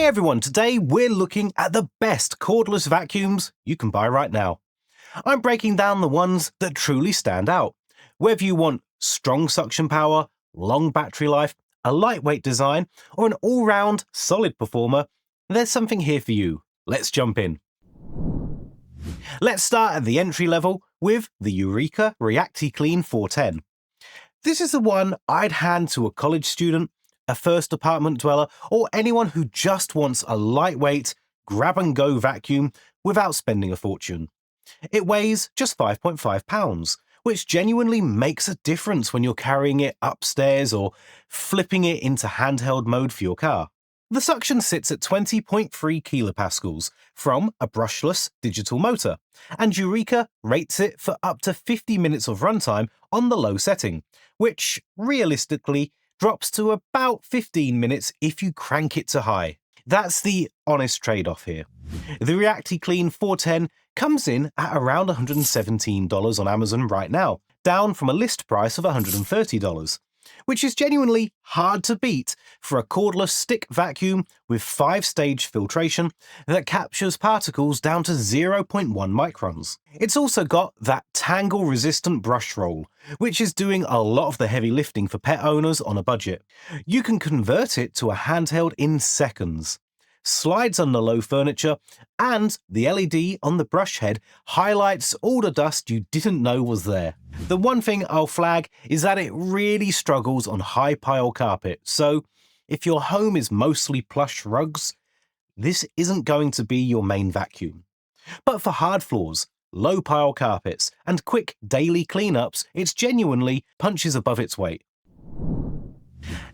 Hey everyone, today we're looking at the best cordless vacuums you can buy right now. I'm breaking down the ones that truly stand out. Whether you want strong suction power, long battery life, a lightweight design, or an all-round solid performer, there's something here for you. Let's jump in. Let's start at the entry level with the Eureka ReactiClean 410. This is the one I'd hand to a college student, a first apartment dweller, or anyone who just wants a lightweight, grab-and-go vacuum without spending a fortune. It weighs just 5.5 pounds, which genuinely makes a difference when you're carrying it upstairs or flipping it into handheld mode for your car. The suction sits at 20.3 kilopascals from a brushless digital motor, and Eureka rates it for up to 50 minutes of runtime on the low setting, which realistically drops to about 15 minutes if you crank it to high. That's the honest trade-off here. The ReactiClean 410 comes in at around $117 on Amazon right now, down from a list price of $130, which is genuinely hard to beat for a cordless stick vacuum with 5-stage filtration that captures particles down to 0.1 microns. It's also got that tangle-resistant brush roll, which is doing a lot of the heavy lifting for pet owners on a budget. You can convert it to a handheld in seconds. Slides under low furniture, and the LED on the brush head highlights all the dust you didn't know was there. The one thing I'll flag is that it really struggles on high pile carpet, so if your home is mostly plush rugs, this isn't going to be your main vacuum. But for hard floors, low pile carpets, and quick daily cleanups, it genuinely punches above its weight.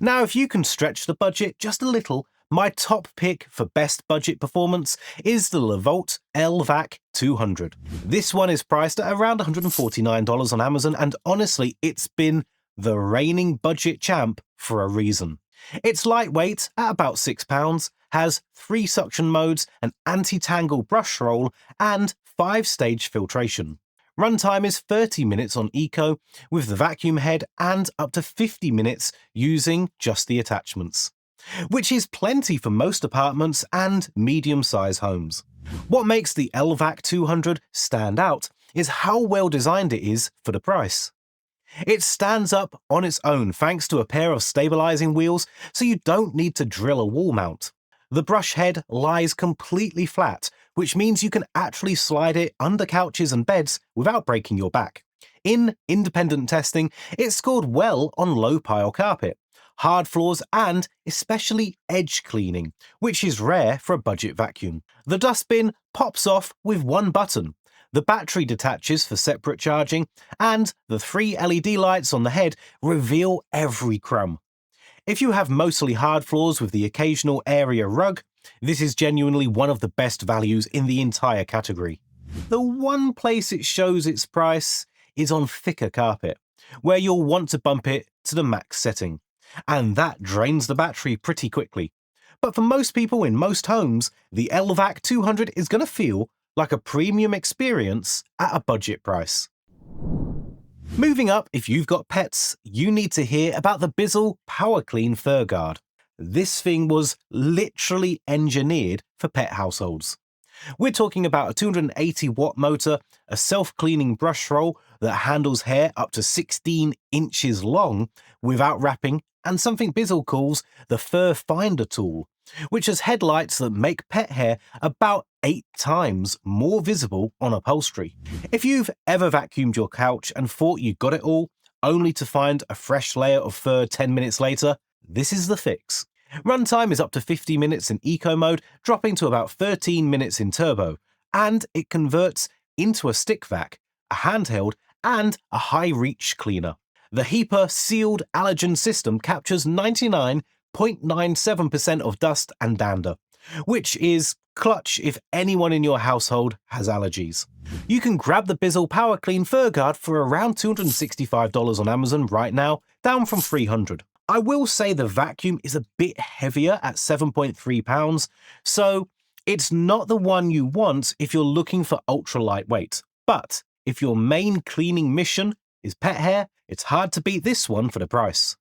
Now, if you can stretch the budget just a little, my top pick for best budget performance is the LeVault LVAC 200. This one is priced at around $149 on Amazon, and honestly, it's been the reigning budget champ for a reason. It's lightweight at about 6 pounds, has 3 suction modes, an anti-tangle brush roll, and 5-stage filtration. Runtime is 30 minutes on Eco with the vacuum head and up to 50 minutes using just the attachments, which is plenty for most apartments and medium-sized homes. What makes the LVAC 200 stand out is how well designed it is for the price. It stands up on its own thanks to a pair of stabilizing wheels, so you don't need to drill a wall mount. The brush head lies completely flat, which means you can actually slide it under couches and beds without breaking your back. In independent testing, it scored well on low pile carpet, hard floors, and especially edge cleaning, which is rare for a budget vacuum. The dustbin pops off with one button, the battery detaches for separate charging, and the 3 LED lights on the head reveal every crumb. If you have mostly hard floors with the occasional area rug, this is genuinely one of the best values in the entire category. The one place it shows its price is on thicker carpet, where you'll want to bump it to the max setting, and that drains the battery pretty quickly. But for most people in most homes, the LVAC 200 is going to feel like a premium experience at a budget price. Moving up, if you've got pets, you need to hear about the Bizzle Power Clean Fur Guard. This thing was literally engineered for pet households. We're talking about a 280-watt motor, a self-cleaning brush roll that handles hair up to 16 inches long without wrapping, and something Bizzle calls the Fur Finder tool, which has headlights that make pet hair about 8 times more visible on upholstery. If you've ever vacuumed your couch and thought you got it all, only to find a fresh layer of fur 10 minutes later, this is the fix. Runtime is up to 50 minutes in Eco mode, dropping to about 13 minutes in Turbo, and it converts into a stick vac, a handheld, and a high-reach cleaner. The HEPA sealed allergen system captures 99.97% of dust and dander, which is clutch if anyone in your household has allergies. You can grab the Bizzle Power Clean Fur Guard for around $265 on Amazon right now, down from $300. I will say the vacuum is a bit heavier at 7.3 pounds, so it's not the one you want if you're looking for ultra lightweight. But if your main cleaning mission is pet hair, it's hard to beat this one for the price.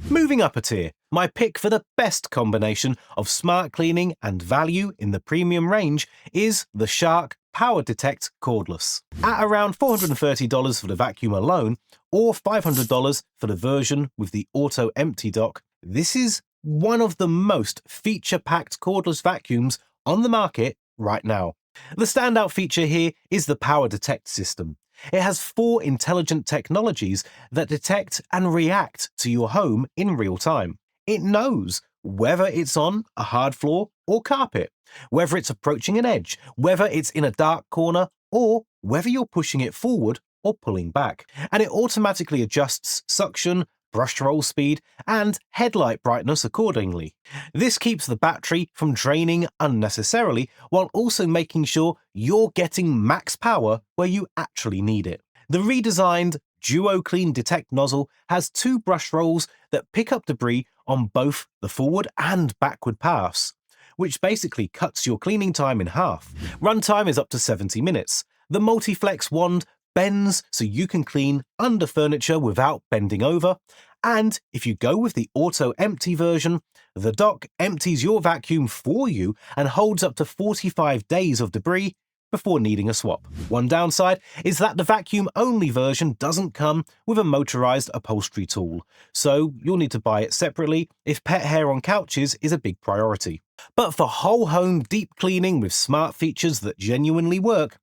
Moving up a tier, my pick for the best combination of smart cleaning and value in the premium range is the Shark Power Detect Cordless. At around $430 for the vacuum alone, or $500 for the version with the auto empty dock, this is one of the most feature-packed cordless vacuums on the market right now. The standout feature here is the Power Detect system. It has 4 intelligent technologies that detect and react to your home in real time. It knows whether it's on a hard floor or carpet, whether it's approaching an edge, whether it's in a dark corner, or whether you're pushing it forward or pulling back. And it automatically adjusts suction, brush roll speed, and headlight brightness accordingly. This keeps the battery from draining unnecessarily while also making sure you're getting max power where you actually need it. The redesigned Duo Clean Detect nozzle has 2 brush rolls that pick up debris on both the forward and backward paths, which basically cuts your cleaning time in half. Runtime is up to 70 minutes. The multi-flex wand bends so you can clean under furniture without bending over, and if you go with the auto empty version, the dock empties your vacuum for you and holds up to 45 days of debris before needing a swap. One downside is that the vacuum-only version doesn't come with a motorized upholstery tool, so you'll need to buy it separately if pet hair on couches is a big priority. But for whole home deep cleaning with smart features that genuinely work,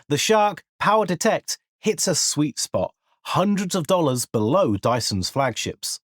the Shark Power Detect hits a sweet spot, hundreds of dollars below Dyson's flagships.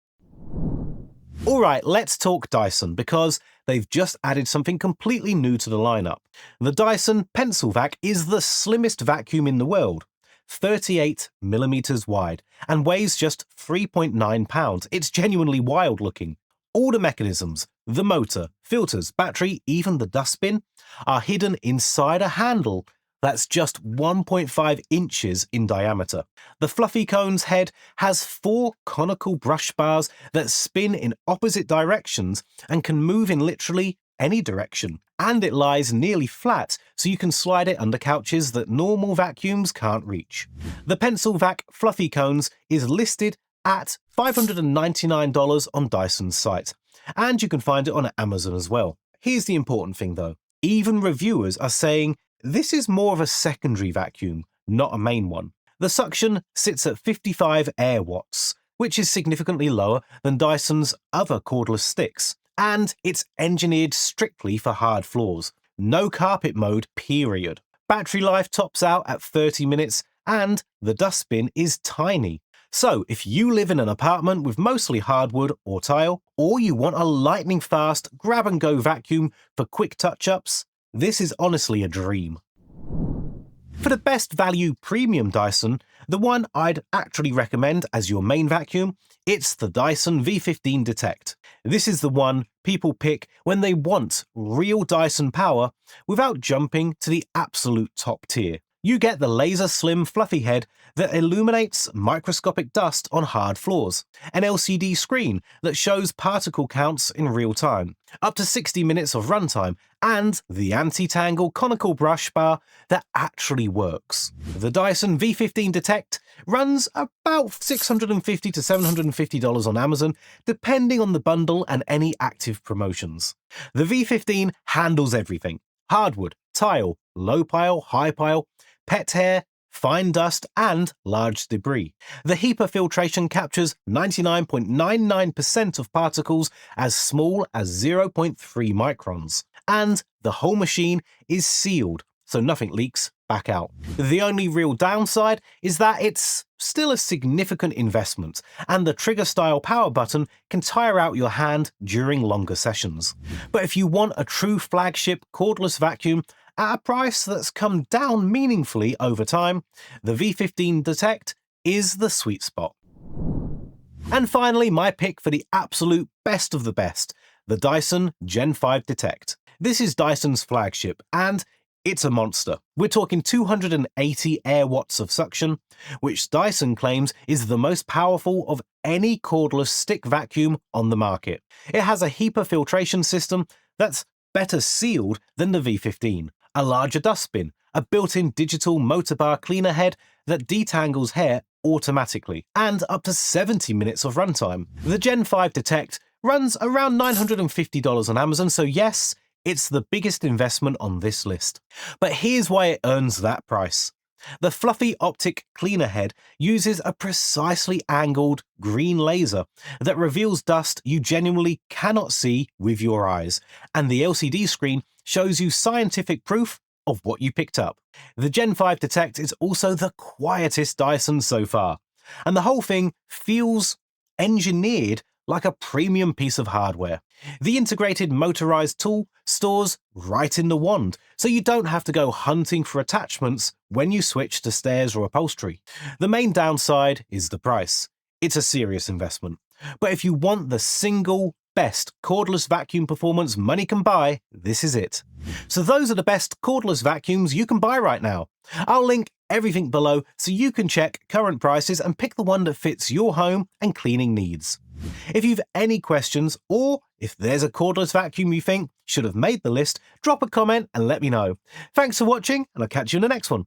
Alright, let's talk Dyson, because they've just added something completely new to the lineup. The Dyson Pencil Vac is the slimmest vacuum in the world, 38mm wide, and weighs just 3.9 pounds. It's genuinely wild looking. All the mechanisms, the motor, filters, battery, even the dustbin, are hidden inside a handle that's just 1.5 inches in diameter. The fluffy cone's head has 4 conical brush bars that spin in opposite directions and can move in literally any direction. And it lies nearly flat, so you can slide it under couches that normal vacuums can't reach. The Pencil Vac Fluffy Cones is listed at $599 on Dyson's site, and you can find it on Amazon as well. Here's the important thing though. Even reviewers are saying this is more of a secondary vacuum, not a main one. The suction sits at 55 air watts, which is significantly lower than Dyson's other cordless sticks, and it's engineered strictly for hard floors. No carpet mode, period. Battery life tops out at 30 minutes, and the dustbin is tiny. So if you live in an apartment with mostly hardwood or tile, or you want a lightning-fast grab-and-go vacuum for quick touch-ups, this is honestly a dream. For the best value premium Dyson, the one I'd actually recommend as your main vacuum, it's the Dyson V15 Detect. This is the one people pick when they want real Dyson power without jumping to the absolute top tier. You get the laser slim fluffy head that illuminates microscopic dust on hard floors, an LCD screen that shows particle counts in real time, up to 60 minutes of runtime, and the anti-tangle conical brush bar that actually works. The Dyson V15 Detect runs about $650 to $750 on Amazon, depending on the bundle and any active promotions. The V15 handles everything: hardwood, tile, low pile, high pile, pet hair, fine dust, and large debris. The HEPA filtration captures 99.99% of particles as small as 0.3 microns. And the whole machine is sealed, so nothing leaks back out. The only real downside is that it's still a significant investment, and the trigger-style power button can tire out your hand during longer sessions. But if you want a true flagship cordless vacuum at a price that's come down meaningfully over time, the V15 Detect is the sweet spot. And finally, my pick for the absolute best of the best, the Dyson Gen 5 Detect. This is Dyson's flagship, and it's a monster. We're talking 280 air watts of suction, which Dyson claims is the most powerful of any cordless stick vacuum on the market. It has a HEPA filtration system that's better sealed than the V15, a larger dustbin, a built-in digital motor bar cleaner head that detangles hair automatically, and up to 70 minutes of runtime. The Gen 5 Detect runs around $950 on Amazon, so yes, it's the biggest investment on this list. But here's why it earns that price. The fluffy optic cleaner head uses a precisely angled green laser that reveals dust you genuinely cannot see with your eyes, and the LCD screen shows you scientific proof of what you picked up. The Gen 5 Detect is also the quietest Dyson so far, and the whole thing feels engineered like a premium piece of hardware. The integrated motorized tool stores right in the wand, so you don't have to go hunting for attachments when you switch to stairs or upholstery. The main downside is the price. It's a serious investment. But if you want the single best cordless vacuum performance money can buy, this is it. So those are the best cordless vacuums you can buy right now. I'll link everything below so you can check current prices and pick the one that fits your home and cleaning needs. If you've any questions, or if there's a cordless vacuum you think should have made the list, drop a comment and let me know. Thanks for watching, and I'll catch you in the next one.